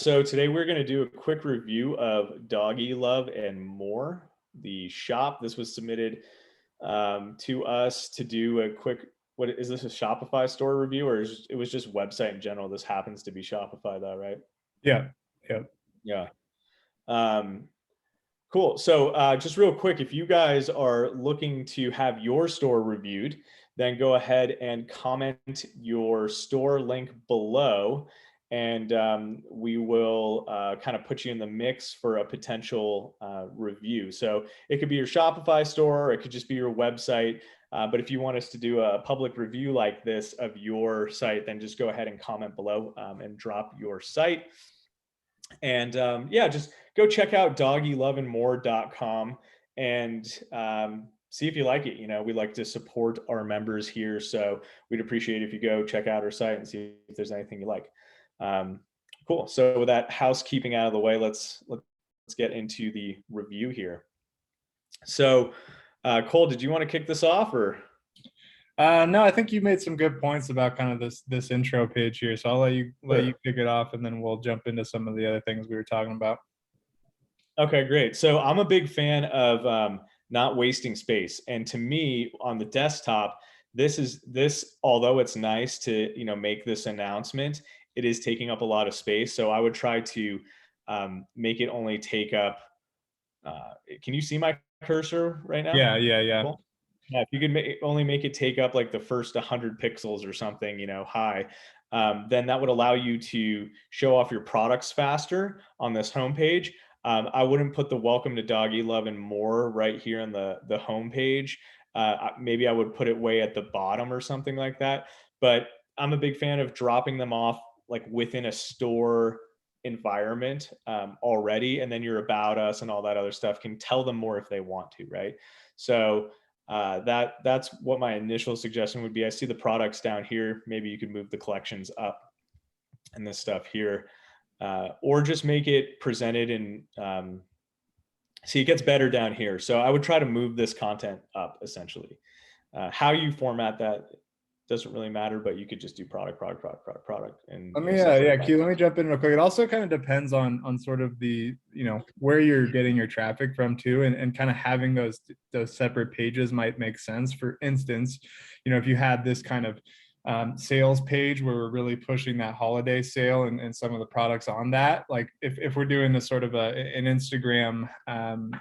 So today we're going to do a quick review of Doggy Love and More, the shop. This was submitted to us to do a quick. What is this, a Shopify store review, or it was just website in general? This happens to be Shopify, though, right? Yeah. Yeah. Yeah. Um, cool. So just real quick, if you guys are looking to have your store reviewed, then go ahead and comment your store link below, and we will kind of put you in the mix for a potential review. So it could be your Shopify store, or it could just be your website. But if you want us to do a public review like this of your site, then just go ahead and comment below and drop your site. And yeah, just go check out doggyloveandmore.com and see if you like it. You know, we like to support our members here, so we'd appreciate if you go check out our site and see if there's anything you like. Cool. So with that housekeeping out of the way, let's get into the review here. So Cole, did you want to kick this off, or? No, I think you made some good points about kind of this intro page here. So I'll let you kick it off, and then we'll jump into some of the other things we were talking about. Okay, great. So I'm a big fan of not wasting space, and to me, on the desktop, this. Although it's nice to make this announcement, it is taking up a lot of space. So I would try to make it only take up. Can you see my cursor right now? Yeah. Cool. Yeah, if you could only make it take up like the first 100 pixels or something, high, then that would allow you to show off your products faster on this homepage. I wouldn't put the welcome to Doggy Love and More right here on the homepage. Maybe I would put it way at the bottom or something like that. But I'm a big fan of dropping them off like within a store environment already, and then your about us and all that other stuff can tell them more if they want to, right? So that's what my initial suggestion would be. I see the products down here. Maybe you could move the collections up and this stuff here, or just make it presented in. See, it gets better down here. So I would try to move this content up essentially. How you format that doesn't really matter, but you could just do product. And Q, let me jump in real quick. It also kind of depends on sort of the, where you're getting your traffic from too, and kind of having those separate pages might make sense. For instance, if you had this kind of sales page where we're really pushing that holiday sale and some of the products on that, like if we're doing this sort of an Instagram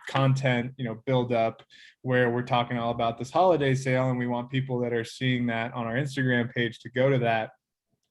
content build up where we're talking all about this holiday sale, and we want people that are seeing that on our Instagram page to go to that,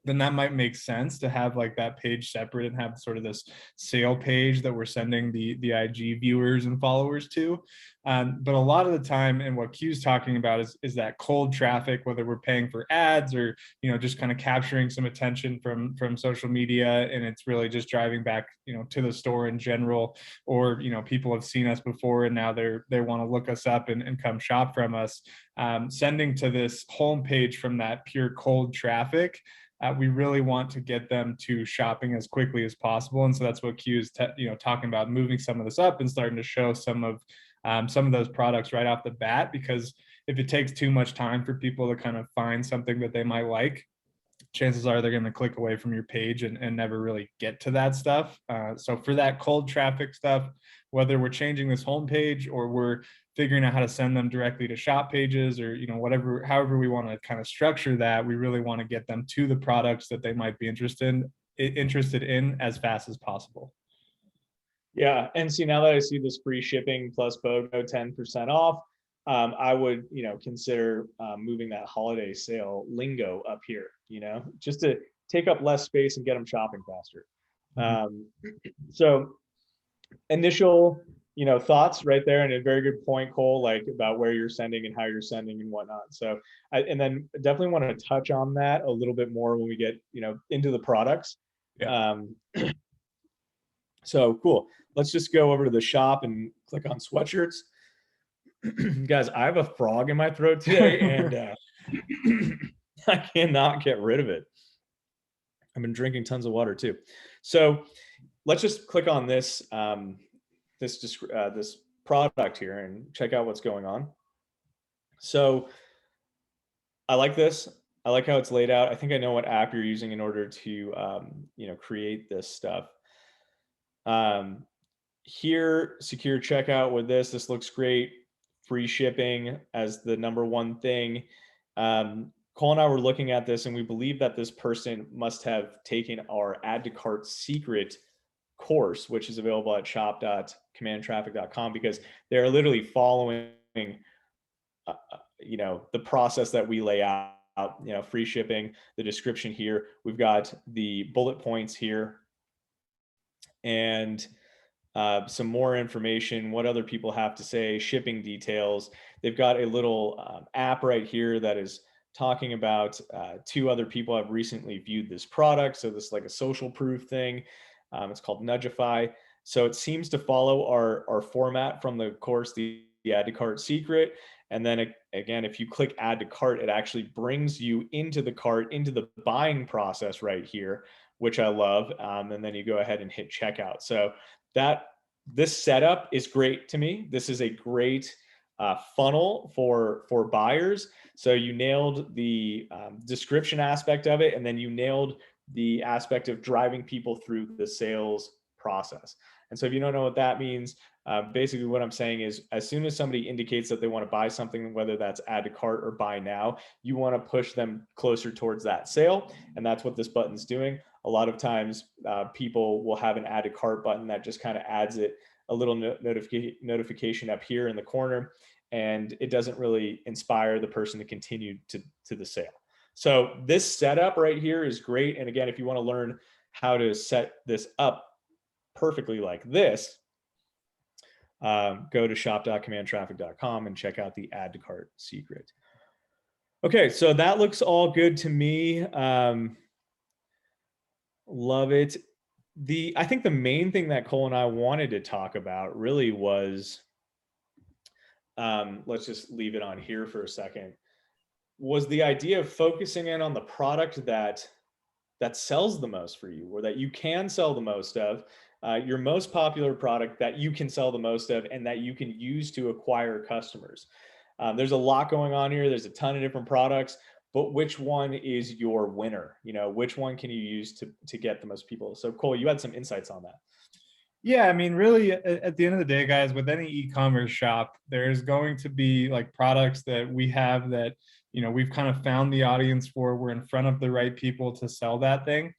then that might make sense to have like that page separate and have sort of this sale page that we're sending the IG viewers and followers to. But a lot of the time, and what Q's talking about is that cold traffic, whether we're paying for ads or just kind of capturing some attention from social media, and it's really just driving back to the store in general, or people have seen us before and now they want to look us up and come shop from us. Sending to this homepage from that pure cold traffic, we really want to get them to shopping as quickly as possible, and so that's what Q is talking about, moving some of this up and starting to show some of those products right off the bat. Because if it takes too much time for people to kind of find something that they might like, chances are they're going to click away from your page and never really get to that stuff. So for that cold traffic stuff, whether we're changing this homepage or we're figuring out how to send them directly to shop pages, or however we want to kind of structure that, we really want to get them to the products that they might be interested in as fast as possible. Yeah, and see, now that I see this free shipping plus BOGO 10% off, I would consider moving that holiday sale lingo up here, just to take up less space and get them shopping faster. So initial thoughts right there, and a very good point, Cole, like about where you're sending and how you're sending and whatnot. So and then definitely want to touch on that a little bit more when we get into the products. So cool. Let's just go over to the shop and click on sweatshirts. Guys, I have a frog in my throat today, and I cannot get rid of it. I've been drinking tons of water too. So let's just click on this this product here and check out what's going on. So I like this. I like how it's laid out. I think I know what app you're using in order to create this stuff. Um, Here, secure checkout with this. This looks great. Free shipping as the number one thing. Cole and I were looking at this, and we believe that this person must have taken our add to cart secret course, which is available at shop.commandtraffic.com, because they're literally following, the process that we lay out. Free shipping, the description here. We've got the bullet points here, and some more information, what other people have to say, shipping details. They've got a little app right here that is talking about two other people have recently viewed this product. So this is like a social proof thing. It's called Nudgify. So it seems to follow our format from the course, the add to cart secret. And then again, if you click add to cart, it actually brings you into the cart, into the buying process right here, which I love. And then you go ahead and hit checkout. So this setup is great to me. This is a great funnel for buyers. So you nailed the description aspect of it, and then you nailed the aspect of driving people through the sales process. And so if you don't know what that means, basically what I'm saying is, as soon as somebody indicates that they want to buy something, whether that's add to cart or buy now, you want to push them closer towards that sale. And that's what this button's doing. A lot of times people will have an add to cart button that just kind of adds it a little notification up here in the corner, and it doesn't really inspire the person to continue to the sale. So this setup right here is great. And again, if you want to learn how to set this up perfectly like this, go to shop.commandtraffic.com and check out the add to cart secret. Okay, so that looks all good to me. Love it. I think the main thing that Cole and I wanted to talk about really was, let's just leave it on here for a second, was the idea of focusing in on the product that sells the most for you, or that you can sell the most of, your most popular product that you can sell the most of and that you can use to acquire customers. There's a lot going on here. There's a ton of different products, but which one is your winner? Which one can you use to get the most people? So Cole, you had some insights on that. Yeah, I mean, really, at the end of the day, guys, with any e-commerce shop, there's going to be like products that we have that, we've kind of found the audience for. We're in front of the right people to sell that thing,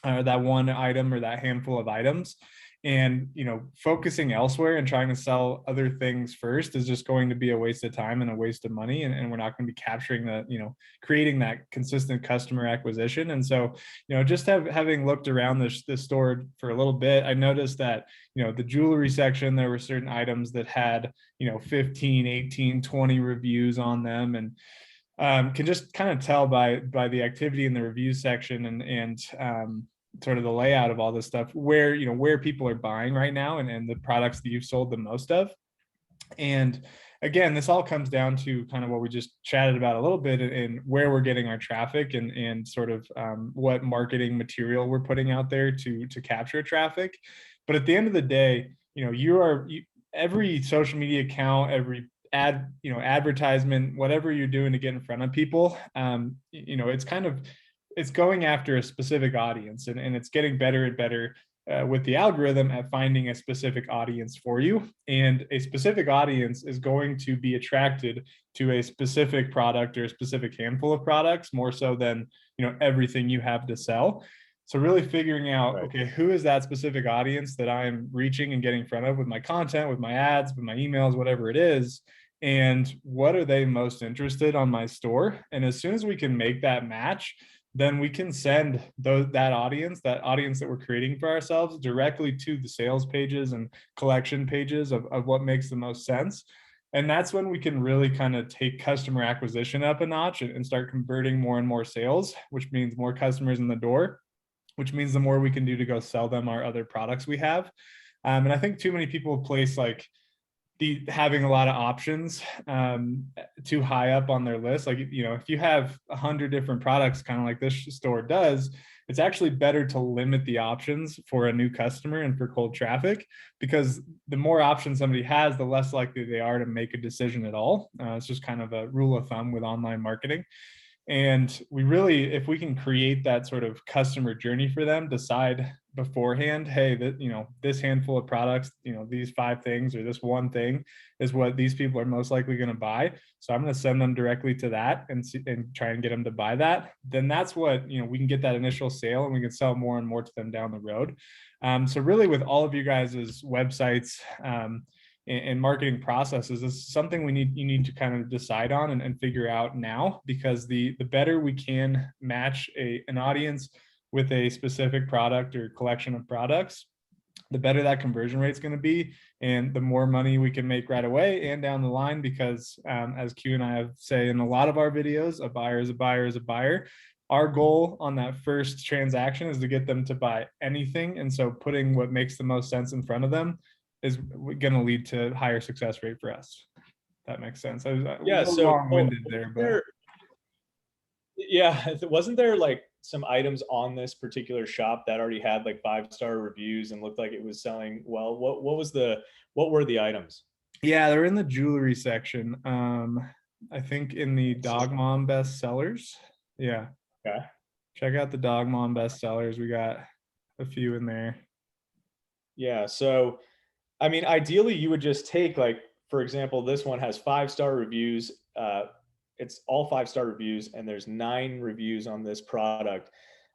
that one item or that handful of items. And focusing elsewhere and trying to sell other things first is just going to be a waste of time and a waste of money, and we're not going to be capturing the creating that consistent customer acquisition. And so just having looked around this store for a little bit, I noticed that the jewelry section, there were certain items that had 15, 18, 20 reviews on them, and can just kind of tell by the activity in the review section and sort of the layout of all this stuff where people are buying right now, and the products that you've sold the most of. And again, this all comes down to kind of what we just chatted about a little bit, and where we're getting our traffic, and sort of what marketing material we're putting out there to capture traffic. But at the end of the day, every social media account, every advertisement, whatever you're doing to get in front of people, it's going after a specific audience, and it's getting better and better with the algorithm at finding a specific audience for you. And a specific audience is going to be attracted to a specific product or a specific handful of products, more so than everything you have to sell. So really figuring out, right, okay, who is that specific audience that I'm reaching and getting in front of with my content, with my ads, with my emails, whatever it is, and what are they most interested on my store? And as soon as we can make that match, then we can send that audience that we're creating for ourselves directly to the sales pages and collection pages of what makes the most sense. And that's when we can really kind of take customer acquisition up a notch and start converting more and more sales, which means more customers in the door, which means the more we can do to go sell them our other products we have. And I think too many people place having a lot of options too high up on their list. Like, if you have 100 different products, kind of like this store does, it's actually better to limit the options for a new customer and for cold traffic, because the more options somebody has, the less likely they are to make a decision at all. It's just kind of a rule of thumb with online marketing. And we really, if we can create that sort of customer journey for them, decide beforehand, hey, that, this handful of products, these 5 things or this one thing is what these people are most likely going to buy. So I'm going to send them directly to that and try and get them to buy that. Then that's what, we can get that initial sale and we can sell more and more to them down the road. So really with all of you guys' websites, and marketing processes is something you need to kind of decide on and figure out now, because the better we can match an audience with a specific product or collection of products, the better that conversion rate is going to be, and the more money we can make right away and down the line. Because as Q and I have say in a lot of our videos, a buyer is a buyer is a buyer. Our goal on that first transaction is to get them to buy anything, and so putting what makes the most sense in front of them is going to lead to higher success rate for us. That makes sense. I was a Yeah. little So long-winded there, but yeah, wasn't there like some items on this particular shop that already had like 5-star reviews and looked like it was selling well? What were the items? yeah, they're in the jewelry section. I think in the Dog Mom bestsellers. Yeah, Okay. check out the Dog Mom bestsellers. We got a few in there. Yeah. So, I mean, ideally, you would just take, like, for example, this one has 5-star reviews. It's all 5-star reviews, and there's 9 reviews on this product.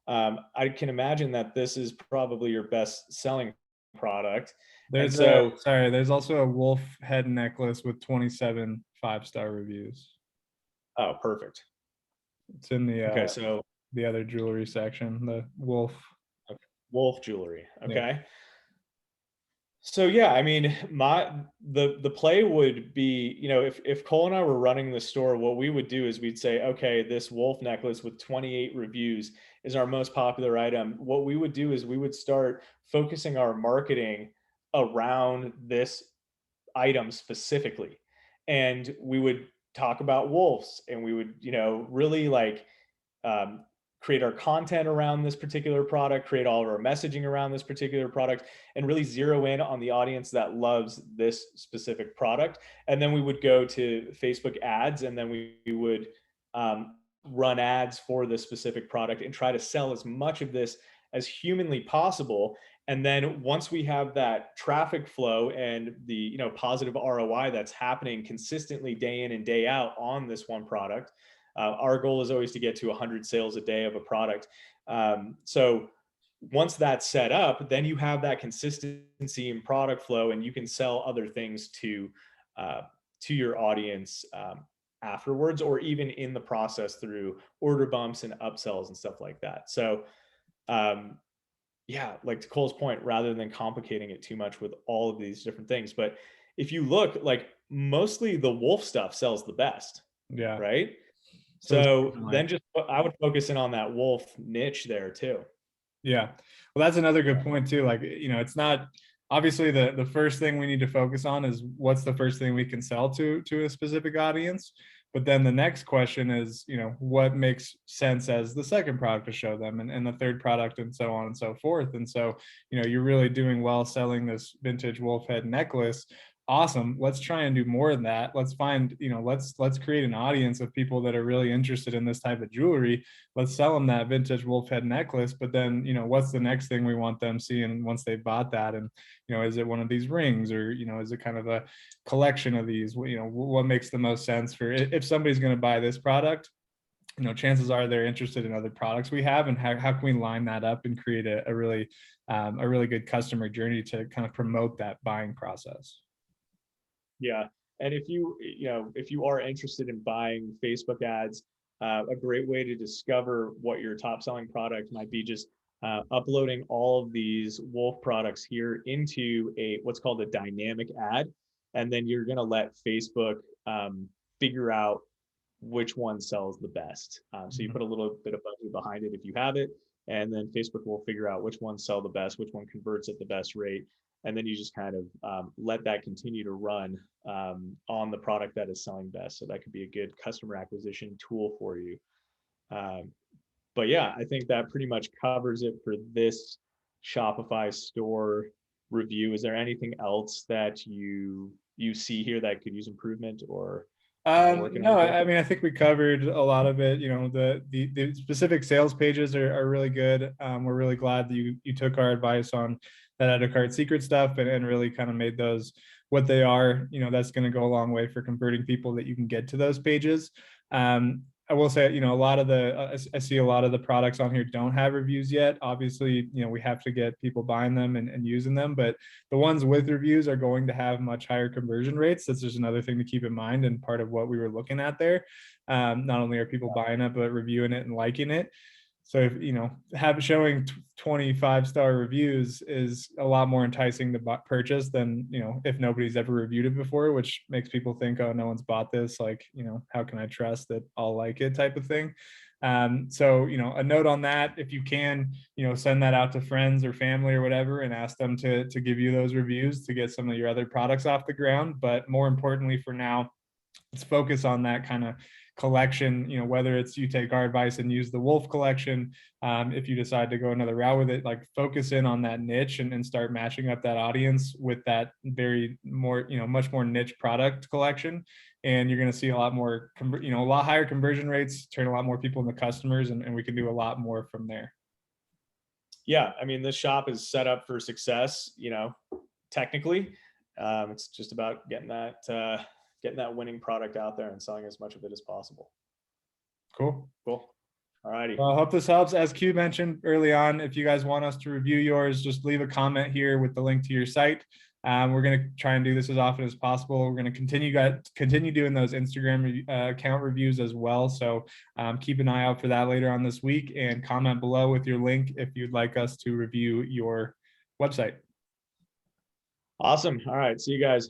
I can imagine that this is probably your best selling product. And so, There's also a wolf head necklace with 27 5-star reviews. oh, perfect. It's in Okay. So, the other jewelry section, the wolf. okay, wolf jewelry. Yeah. Okay. So yeah, I mean, the play would be, if Cole and I were running the store, what we would do is we'd say, okay, this wolf necklace with 28 reviews is our most popular item. What we would do is we would start focusing our marketing around this item specifically. And we would talk about wolves, and we would, really like um, create our content around this particular product, create all of our messaging around this particular product, and really zero in on the audience that loves this specific product. And then we would go to Facebook ads, and then we would run ads for this specific product and try to sell as much of this as humanly possible. And then once we have that traffic flow and the positive ROI that's happening consistently day in and day out on this one product, our goal is always to get to 100 sales a day of a product. So once that's set up, then you have that consistency in product flow, and you can sell other things to your audience afterwards, or even in the process through order bumps and upsells and stuff like that. So yeah, like to Cole's point, rather than complicating it too much with all of these different things. But if you look, like, mostly the wolf stuff sells the best, Yeah. right? So So then just I would focus in on that wolf niche there too. yeah. Well, that's another good point too. Like, it's not obviously the first thing we need to focus on is what's the first thing we can sell to a specific audience. But then the next question is, what makes sense as the second product to show them, and the third product, and so on and so forth. And so, you're really doing well selling this vintage wolf head necklace. Awesome. Let's try and do more than that. Let's find, let's create an audience of people that are really interested in this type of jewelry. Let's sell them that vintage wolf head necklace. But then, what's the next thing we want them seeing once they've bought that? And, is it one of these rings, or, is it kind of a collection of these? What makes the most sense for, if somebody's going to buy this product, chances are they're interested in other products we have, and how can we line that up and create a really good customer journey to kind of promote that buying process. Yeah. And if you are interested in buying Facebook ads, a great way to discover what your top selling product might be, just uploading all of these wolf products here into what's called a dynamic ad. And then you're going to let Facebook figure out which one sells the best. So you put a little bit of budget behind it if you have it, and then Facebook will figure out which ones sell the best, which one converts at the best rate. And then you just kind of let that continue to run on the product that is selling best. So that could be a good customer acquisition tool for you. But yeah, I think that pretty much covers it for this Shopify store review. Is there anything else that you see here that could use improvement, or? working No, with it? I mean, I think we covered a lot of it. You know, the specific sales pages are really good. We're really glad that you took our advice on that edit card secret stuff and really kind of made those what they are. You know, that's going to go a long way for converting people that you can get to those pages. I will say, you know, a lot of I see a lot of the products on here don't have reviews yet. Obviously, you know, we have to get people buying them and using them, but the ones with reviews are going to have much higher conversion rates. That's just another thing to keep in mind and part of what we were looking at there. Not only are people buying it, but reviewing it and liking it. So if you know, showing 25-star reviews is a lot more enticing to purchase than, you know, if nobody's ever reviewed it before, which makes people think, oh, no one's bought this, like, you know, how can I trust that I'll like it, type of thing. So, you know, a note on that, if you can, you know, send that out to friends or family or whatever and ask them to give you those reviews to get some of your other products off the ground. But more importantly for now, let's focus on that kind of collection. You know, whether it's you take our advice and use the wolf collection, if you decide to go another route with it, like focus in on that niche and start matching up that audience with that very more, you know, much more niche product collection, and you're going to see a lot more, you know, a lot higher conversion rates, turn a lot more people into customers, and we can do a lot more from there. Yeah, I mean, this shop is set up for success, you know, technically. It's just about getting that winning product out there and selling as much of it as possible. Cool. Cool. All righty. Well, I hope this helps. As Q mentioned early on, if you guys want us to review yours, just leave a comment here with the link to your site. We're going to try and do this as often as possible. We're going to continue doing those Instagram account reviews as well. So keep an eye out for that later on this week, and comment below with your link if you'd like us to review your website. Awesome. All right. See you guys.